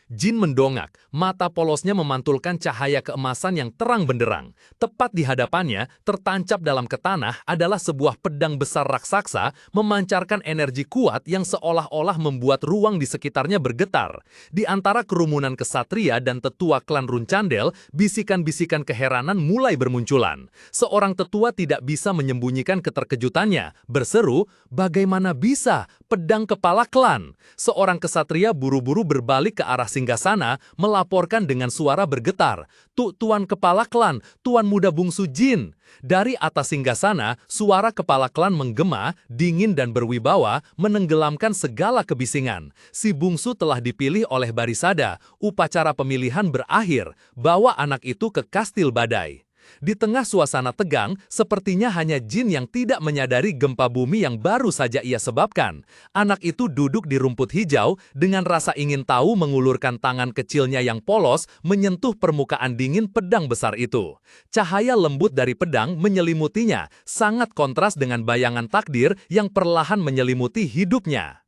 Jin mendongak, mata polosnya memantulkan cahaya keemasan yang terang benderang. Tepat di hadapannya, tertancap dalam ke tanah adalah sebuah pedang besar raksasa memancarkan energi kuat yang seolah-olah membuat ruang di sekitarnya bergetar. Di antara kerumunan kesatria dan tetua klan Runcandel, bisikan-bisikan keheranan mulai bermunculan. Seorang tetua tidak bisa menyembunyikan keterkejutannya, berseru, "Bagaimana bisa? Pedang kepala klan!" Seorang kesatria buru-buru berbalik ke arah singgasana, melaporkan dengan suara bergetar, Tuan kepala klan, Tuan muda bungsu Jin." Dari atas singgasana, suara kepala klan menggema, dingin dan berwibawa, menenggelamkan segala kebisingan. Si bungsu telah dipilih oleh Barisada, upacara pemilihan berakhir, bawa anak itu ke Kastil Badai. Di tengah suasana tegang, sepertinya hanya Jin yang tidak menyadari gempa bumi yang baru saja ia sebabkan. Anak itu duduk di rumput hijau, dengan rasa ingin tahu mengulurkan tangan kecilnya yang polos menyentuh permukaan dingin pedang besar itu. Cahaya lembut dari pedang menyelimutinya, sangat kontras dengan bayangan takdir yang perlahan menyelimuti hidupnya.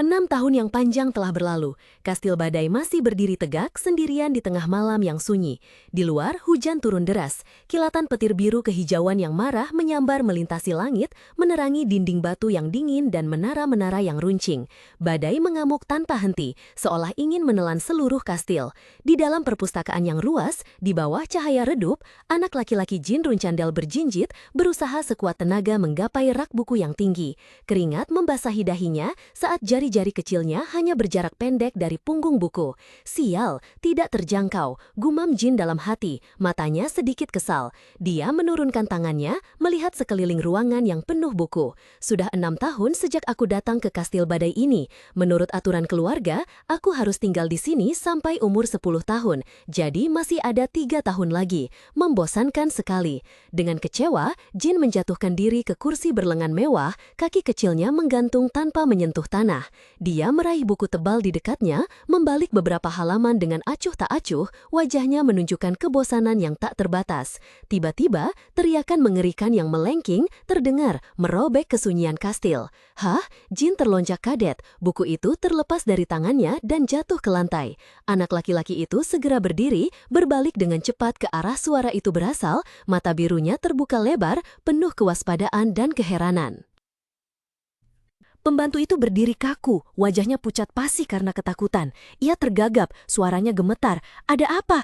6 tahun yang panjang telah berlalu. Kastil Badai masih berdiri tegak sendirian di tengah malam yang sunyi. Di luar, hujan turun deras. Kilatan petir biru kehijauan yang marah menyambar melintasi langit, menerangi dinding batu yang dingin dan menara-menara yang runcing. Badai mengamuk tanpa henti, seolah ingin menelan seluruh kastil. Di dalam perpustakaan yang luas, di bawah cahaya redup, anak laki-laki Jin Runcandel berjinjit, berusaha sekuat tenaga menggapai rak buku yang tinggi. Keringat membasahi dahinya saat jari-jari kecilnya hanya berjarak pendek dari punggung buku. Sial, tidak terjangkau, gumam Jin dalam hati, matanya sedikit kesal. Dia menurunkan tangannya, melihat sekeliling ruangan yang penuh buku. Sudah 6 tahun sejak aku datang ke Kastil Badai ini. Menurut aturan keluarga, aku harus tinggal di sini sampai umur 10 tahun. Jadi masih ada 3 tahun lagi. Membosankan sekali. Dengan kecewa, Jin menjatuhkan diri ke kursi berlengan mewah, kaki kecilnya menggantung tanpa menyentuh tanah. Dia meraih buku tebal di dekatnya, membalik beberapa halaman dengan acuh tak acuh, wajahnya menunjukkan kebosanan yang tak terbatas. Tiba-tiba, teriakan mengerikan yang melengking terdengar, merobek kesunyian kastil. Hah? Jin terlonjak kaget, buku itu terlepas dari tangannya dan jatuh ke lantai. Anak laki-laki itu segera berdiri, berbalik dengan cepat ke arah suara itu berasal, mata birunya terbuka lebar, penuh kewaspadaan dan keheranan. Pembantu itu berdiri kaku, wajahnya pucat pasi karena ketakutan. Ia tergagap, suaranya gemetar. "Ada apa?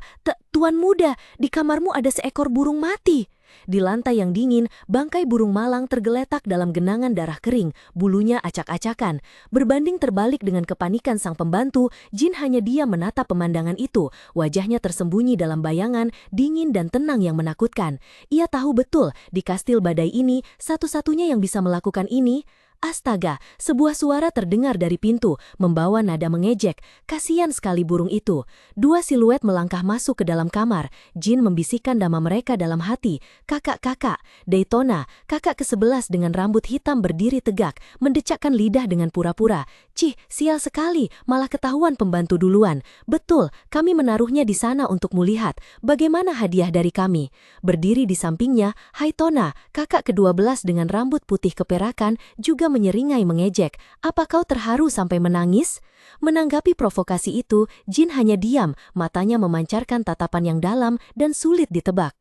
Tuan muda, di kamarmu ada seekor burung mati." Di lantai yang dingin, bangkai burung malang tergeletak dalam genangan darah kering, bulunya acak-acakan. Berbanding terbalik dengan kepanikan sang pembantu, Jin hanya diam menatap pemandangan itu. Wajahnya tersembunyi dalam bayangan, dingin dan tenang yang menakutkan. Ia tahu betul, di Kastil Badai ini, satu-satunya yang bisa melakukan ini. Astaga, sebuah suara terdengar dari pintu, membawa nada mengejek. Kasian sekali burung itu. Dua siluet melangkah masuk ke dalam kamar. Jin membisikkan nama mereka dalam hati. "Kakak-kakak." Daytona, kakak ke-11 dengan rambut hitam berdiri tegak, mendecakkan lidah dengan pura-pura. "Cih, sial sekali, malah ketahuan pembantu duluan." "Betul, kami menaruhnya di sana untuk melihat. Bagaimana hadiah dari kami?" Berdiri di sampingnya, Haitona, kakak ke-12 dengan rambut putih keperakan, juga menyeringai mengejek. "Apa kau terharu sampai menangis?" Menanggapi provokasi itu, Jin hanya diam, matanya memancarkan tatapan yang dalam dan sulit ditebak.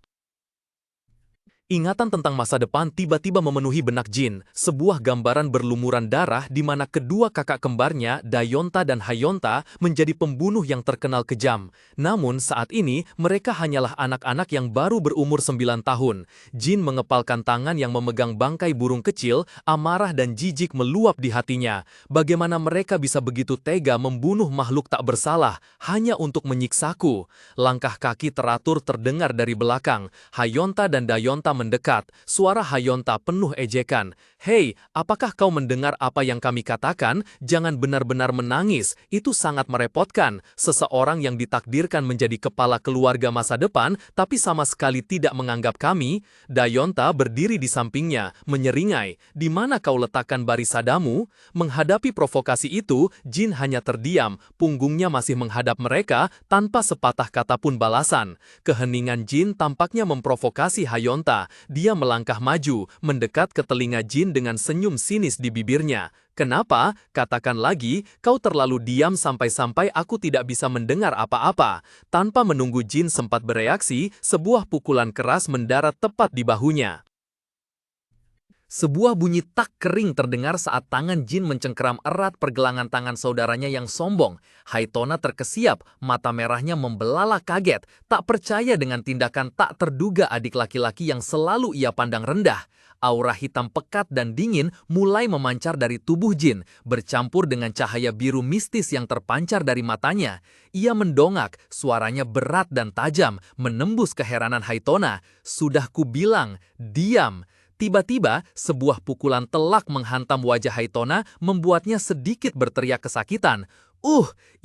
Ingatan tentang masa depan tiba-tiba memenuhi benak Jin, sebuah gambaran berlumuran darah di mana kedua kakak kembarnya, Dayonta dan Hayonta, menjadi pembunuh yang terkenal kejam. Namun saat ini, mereka hanyalah anak-anak yang baru berumur 9 tahun. Jin mengepalkan tangan yang memegang bangkai burung kecil, amarah dan jijik meluap di hatinya. Bagaimana mereka bisa begitu tega membunuh makhluk tak bersalah, hanya untuk menyiksaku? Langkah kaki teratur terdengar dari belakang. Hayonta dan Dayonta mendekat, suara Hayonta penuh ejekan. "Hei, apakah kau mendengar apa yang kami katakan? Jangan benar-benar menangis, itu sangat merepotkan. Seseorang yang ditakdirkan menjadi kepala keluarga masa depan, tapi sama sekali tidak menganggap kami." Dayonta berdiri di sampingnya, menyeringai, "Di mana kau letakkan Barisadamu?" Menghadapi provokasi itu, Jin hanya terdiam, punggungnya masih menghadap mereka, tanpa sepatah kata pun balasan. Keheningan Jin tampaknya memprovokasi Hayonta. dia melangkah maju, mendekat ke telinga Jin dengan senyum sinis di bibirnya. Kenapa? Katakan lagi, kau terlalu diam sampai-sampai aku tidak bisa mendengar apa-apa. Tanpa menunggu Jin sempat bereaksi, sebuah pukulan keras mendarat tepat di bahunya. Sebuah bunyi tak kering terdengar saat tangan Jin mencengkeram erat pergelangan tangan saudaranya yang sombong. Haitona terkesiap, mata merahnya membelalak kaget, tak percaya dengan tindakan tak terduga adik laki-laki yang selalu ia pandang rendah. Aura hitam pekat dan dingin mulai memancar dari tubuh Jin, bercampur dengan cahaya biru mistis yang terpancar dari matanya. Ia mendongak, suaranya berat dan tajam, menembus keheranan Haitona. Sudah kubilang, diam. Tiba-tiba, sebuah pukulan telak menghantam wajah Haitona membuatnya sedikit berteriak kesakitan.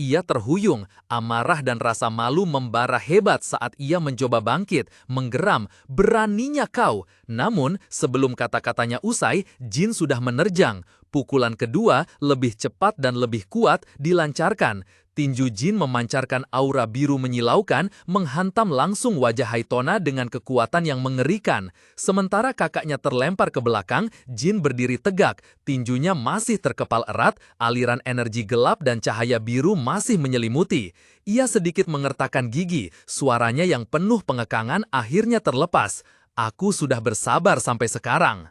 Ia terhuyung, amarah dan rasa malu membara hebat saat ia mencoba bangkit, menggeram, beraninya kau. Namun, sebelum kata-katanya usai, Jin sudah menerjang. Pukulan kedua lebih cepat dan lebih kuat dilancarkan. Tinju Jin memancarkan aura biru menyilaukan, menghantam langsung wajah Haitona dengan kekuatan yang mengerikan. Sementara kakaknya terlempar ke belakang, Jin berdiri tegak, tinjunya masih terkepal erat, aliran energi gelap dan cahaya biru masih menyelimuti. Ia sedikit mengertakkan gigi, suaranya yang penuh pengekangan akhirnya terlepas. Aku sudah bersabar sampai sekarang.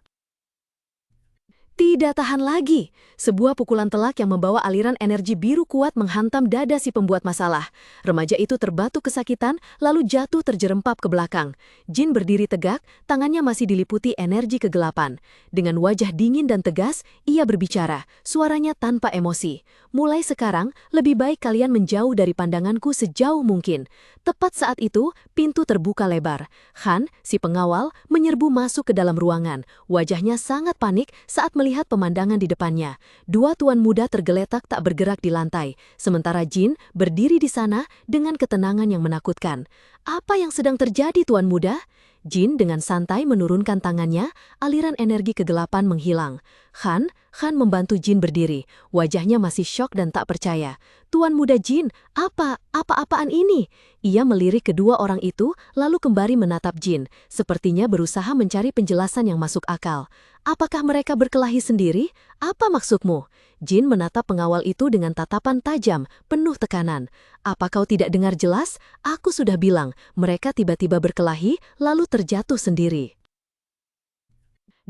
Tidak tahan lagi. Sebuah pukulan telak yang membawa aliran energi biru kuat menghantam dada si pembuat masalah. Remaja itu terbatuk kesakitan, lalu jatuh terjerempap ke belakang. Jin berdiri tegak, tangannya masih diliputi energi kegelapan. Dengan wajah dingin dan tegas, ia berbicara, suaranya tanpa emosi. Mulai sekarang, lebih baik kalian menjauh dari pandanganku sejauh mungkin. Tepat saat itu, pintu terbuka lebar. Han, si pengawal, menyerbu masuk ke dalam ruangan. Wajahnya sangat panik saat melihat pemandangan di depannya. Dua tuan muda tergeletak tak bergerak di lantai, sementara Jin berdiri di sana dengan ketenangan yang menakutkan. Apa yang sedang terjadi, tuan muda? Jin dengan santai menurunkan tangannya, aliran energi kegelapan menghilang. Han membantu Jin berdiri. Wajahnya masih syok dan tak percaya. Tuan muda Jin, apa-apaan ini? Ia melirik kedua orang itu, lalu kembali menatap Jin, sepertinya berusaha mencari penjelasan yang masuk akal. Apakah mereka berkelahi sendiri? Apa maksudmu? Jin menatap pengawal itu dengan tatapan tajam, penuh tekanan. Apa kau tidak dengar jelas? Aku sudah bilang, mereka tiba-tiba berkelahi, lalu terjatuh sendiri.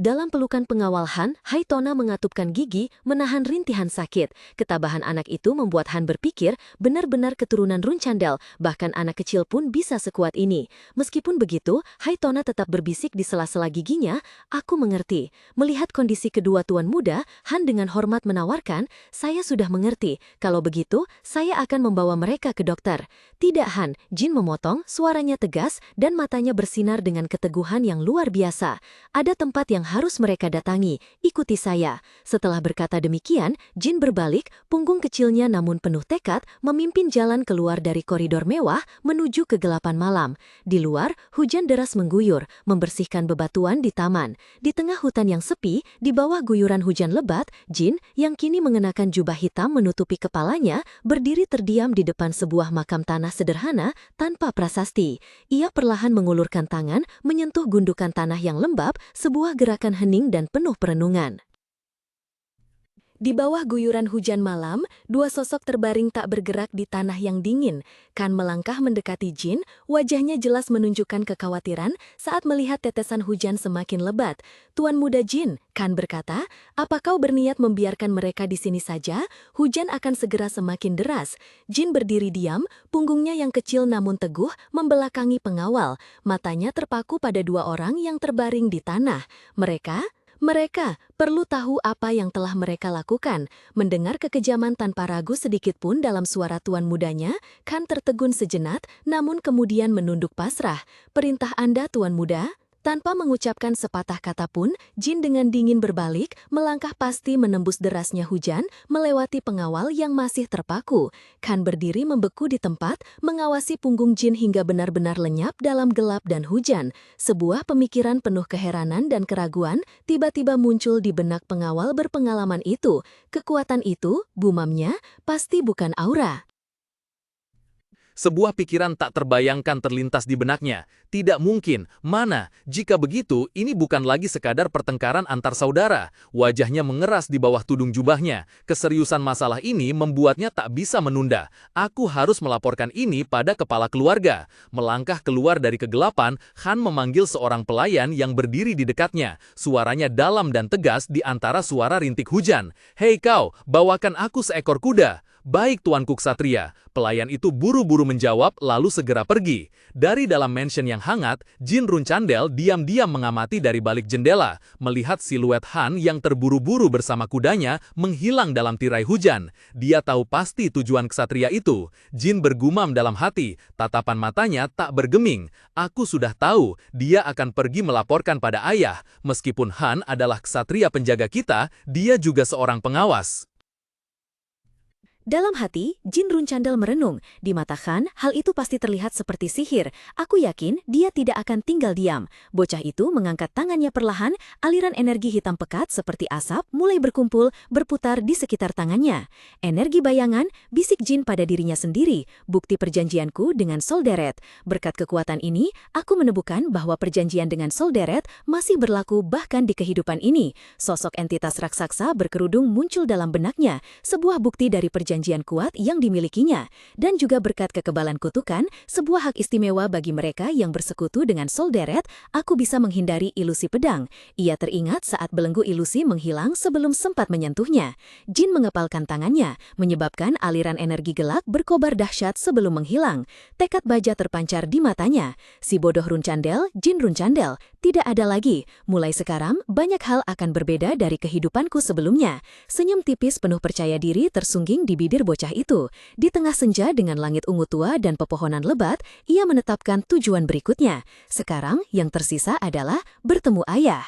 Dalam pelukan pengawal Han, Haitona mengatupkan gigi, menahan rintihan sakit. Ketabahan anak itu membuat Han berpikir, benar-benar keturunan Runcandel, bahkan anak kecil pun bisa sekuat ini. Meskipun begitu, Haitona tetap berbisik di sela-sela giginya, aku mengerti. Melihat kondisi kedua tuan muda, Han dengan hormat menawarkan, saya sudah mengerti. Kalau begitu, saya akan membawa mereka ke dokter. Tidak Han, Jin memotong, suaranya tegas, dan matanya bersinar dengan keteguhan yang luar biasa. Ada tempat yang harus mereka datangi, ikuti saya. Setelah berkata demikian, Jin berbalik, punggung kecilnya namun penuh tekad, memimpin jalan keluar dari koridor mewah menuju kegelapan malam. Di luar, hujan deras mengguyur, membersihkan bebatuan di taman. Di tengah hutan yang sepi, di bawah guyuran hujan lebat, Jin, yang kini mengenakan jubah hitam menutupi kepalanya, berdiri terdiam di depan sebuah makam tanah sederhana tanpa prasasti. Ia perlahan mengulurkan tangan, menyentuh gundukan tanah yang lembab, sebuah gerakan hening dan penuh perenungan. Di bawah guyuran hujan malam, dua sosok terbaring tak bergerak di tanah yang dingin. Kan melangkah mendekati Jin, wajahnya jelas menunjukkan kekhawatiran saat melihat tetesan hujan semakin lebat. Tuan muda Jin, Kan berkata, apa kau berniat membiarkan mereka di sini saja? Hujan akan segera semakin deras. Jin berdiri diam, punggungnya yang kecil namun teguh membelakangi pengawal. Matanya terpaku pada dua orang yang terbaring di tanah. Mereka perlu tahu apa yang telah mereka lakukan. Mendengar kekejaman tanpa ragu sedikit pun dalam suara tuan mudanya, Kan tertegun sejenak, namun kemudian menunduk pasrah. Perintah Anda, tuan muda? Tanpa mengucapkan sepatah kata pun, Jin dengan dingin berbalik, melangkah pasti menembus derasnya hujan, melewati pengawal yang masih terpaku. Kan berdiri membeku di tempat, mengawasi punggung Jin hingga benar-benar lenyap dalam gelap dan hujan. Sebuah pemikiran penuh keheranan dan keraguan tiba-tiba muncul di benak pengawal berpengalaman itu. Kekuatan itu, bumamnya, pasti bukan aura. Sebuah pikiran tak terbayangkan terlintas di benaknya. Tidak mungkin. Mana? Jika begitu, ini bukan lagi sekadar pertengkaran antar saudara. Wajahnya mengeras di bawah tudung jubahnya. Keseriusan masalah ini membuatnya tak bisa menunda. Aku harus melaporkan ini pada kepala keluarga. Melangkah keluar dari kegelapan, Han memanggil seorang pelayan yang berdiri di dekatnya. Suaranya dalam dan tegas di antara suara rintik hujan. "Hei kau, bawakan aku seekor kuda." "Baik, Tuanku Ksatria." Pelayan itu buru-buru menjawab lalu segera pergi. Dari dalam mansion yang hangat, Jin Runcandel diam-diam mengamati dari balik jendela, melihat siluet Han yang terburu-buru bersama kudanya menghilang dalam tirai hujan. Dia tahu pasti tujuan ksatria itu. Jin bergumam dalam hati, tatapan matanya tak bergeming. Aku sudah tahu, dia akan pergi melaporkan pada ayah. Meskipun Han adalah ksatria penjaga kita, dia juga seorang pengawas. Dalam hati, Jin Runcandel merenung. Di mata Han, hal itu pasti terlihat seperti sihir. Aku yakin dia tidak akan tinggal diam. Bocah itu mengangkat tangannya perlahan, aliran energi hitam pekat seperti asap mulai berkumpul, berputar di sekitar tangannya. Energi bayangan, bisik Jin pada dirinya sendiri, bukti perjanjianku dengan Solderet. Berkat kekuatan ini, aku menemukan bahwa perjanjian dengan Solderet masih berlaku bahkan di kehidupan ini. Sosok entitas raksasa berkerudung muncul dalam benaknya, sebuah bukti dari perjanjian kuat yang dimilikinya, dan juga berkat kekebalan kutukan, sebuah hak istimewa bagi mereka yang bersekutu dengan Solderet, aku bisa menghindari ilusi pedang. Ia teringat saat belenggu ilusi menghilang sebelum sempat menyentuhnya. Jin mengepalkan tangannya, menyebabkan aliran energi gelap berkobar dahsyat sebelum menghilang. Tekad baja terpancar di matanya. Si bodoh Runcandel, Jin Runcandel, tidak ada lagi. Mulai sekarang, banyak hal akan berbeda dari kehidupanku sebelumnya. Senyum tipis penuh percaya diri tersungging di bibir bocah itu. Di tengah senja dengan langit ungu tua dan pepohonan lebat, ia menetapkan tujuan berikutnya. Sekarang, yang tersisa adalah bertemu ayah.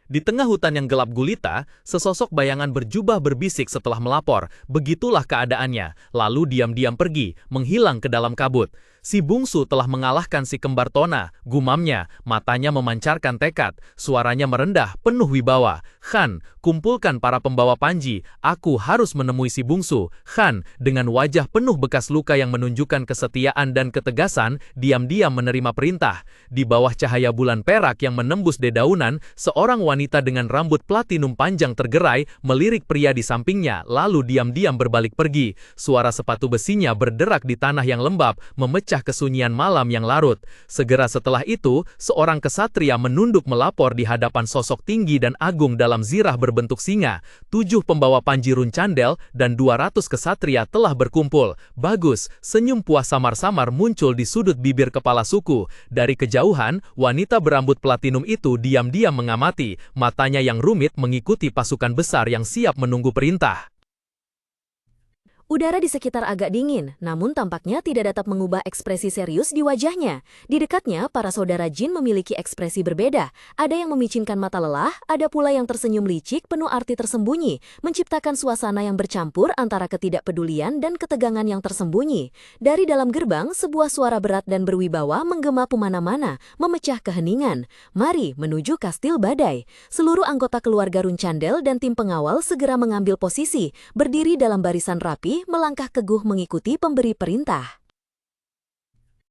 Di tengah hutan yang gelap gulita, sesosok bayangan berjubah berbisik setelah melapor. Begitulah keadaannya, lalu diam-diam pergi, menghilang ke dalam kabut. Si bungsu telah mengalahkan si kembar Tona, gumamnya, matanya memancarkan tekad, suaranya merendah, penuh wibawa. "Han, kumpulkan para pembawa panji, aku harus menemui si bungsu." Han, dengan wajah penuh bekas luka yang menunjukkan kesetiaan dan ketegasan, diam-diam menerima perintah. Di bawah cahaya bulan perak yang menembus dedaunan, seorang wanita dengan rambut platinum panjang tergerai, melirik pria di sampingnya, lalu diam-diam berbalik pergi. Suara sepatu besinya berderak di tanah yang lembab, memecah kesunyian malam yang larut. Segera setelah itu, seorang kesatria menunduk melapor di hadapan sosok tinggi dan agung dalam zirah berbentuk singa. 7 pembawa panji Runcandel dan 200 kesatria telah berkumpul. Bagus, senyum puas samar-samar muncul di sudut bibir kepala suku. Dari kejauhan, wanita berambut platinum itu diam-diam mengamati, matanya yang rumit mengikuti pasukan besar yang siap menunggu perintah. Udara di sekitar agak dingin, namun tampaknya tidak dapat mengubah ekspresi serius di wajahnya. Di dekatnya, para saudara Jin memiliki ekspresi berbeda. Ada yang memicingkan mata lelah, ada pula yang tersenyum licik penuh arti tersembunyi, menciptakan suasana yang bercampur antara ketidakpedulian dan ketegangan yang tersembunyi. Dari dalam gerbang, sebuah suara berat dan berwibawa menggema kemana-mana, memecah keheningan. "Mari menuju Kastil Badai." Seluruh anggota keluarga Runcandel dan tim pengawal segera mengambil posisi, berdiri dalam barisan rapi, melangkah teguh mengikuti pemberi perintah.